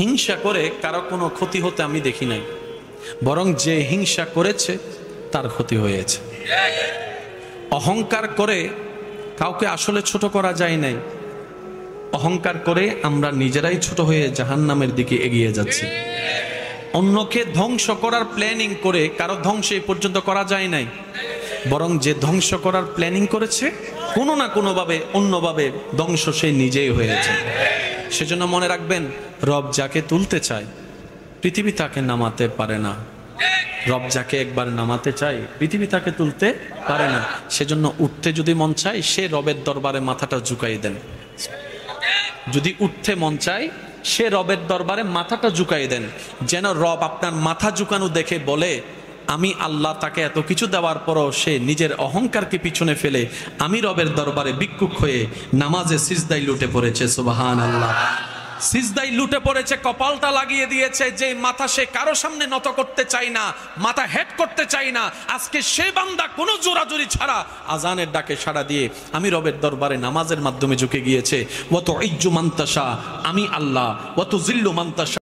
হিংসা করে কারো কোনো ক্ষতি হতে আমি দেখি নাই, বরং যে হিংসা করেছে তার ক্ষতি হয়েছে। অহংকার করে কাউকে আসলে ছোট করা যায় নাই, অহংকার করে আমরা নিজেরাই ছোট হয়ে জাহান্নামের দিকে এগিয়ে যাচ্ছি। অন্যকে ধ্বংস করার প্ল্যানিং করে কারো ধ্বংস এই পর্যন্ত করা যায় নাই, বরং যে ধ্বংস করার প্ল্যানিং করেছে কোনো না কোনোভাবে অন্যভাবে ধ্বংস সে নিজেই হয়েছে। সেজন্য মনে রাখবেন, রব যাকে তুলতে চায় পৃথিবী তাকে নামাতে পারে না। রব যাকে একবার নামাতে চায় পৃথিবী তাকে তুলতে পারে না। সেজন্য উঠতে যদি মন চায় সে রবের দরবারে মাথাটা ঝুঁকাই দেন। যদি উঠতে মন চায় সে রবের দরবারে মাথাটা ঝুঁকাই দেন, যেন রব আপনার মাথা ঝুঁকানো দেখে বলে, আমি আল্লাহ তাকে এত কিছু দেওয়ার পরও সে নিজের অহংকারকে পিছনে ফেলে আমি রবের দরবারে ভিক্ষুক হয়ে নামাজে সিজদায় লুটে পড়েছে। সুবহানাল্লাহ। সিজদায় লুটে পড়েছে, কপালটা লাগিয়ে দিয়েছে। যে মাথা সে কারো সামনে নত করতে চায় না, মাথা হেড করতে চায় না, আজকে সে বান্দা কোনো জোরাজুরি ছাড়া আজানের ডাকে সাড়া দিয়ে আমি রবের দরবারে নামাজের মাধ্যমে ঝুঁকে গিয়েছে। ওয়া তুইজ্জু মান তাশা, আমি আল্লাহ, ওয়া তুযিল্লু মান তাশা।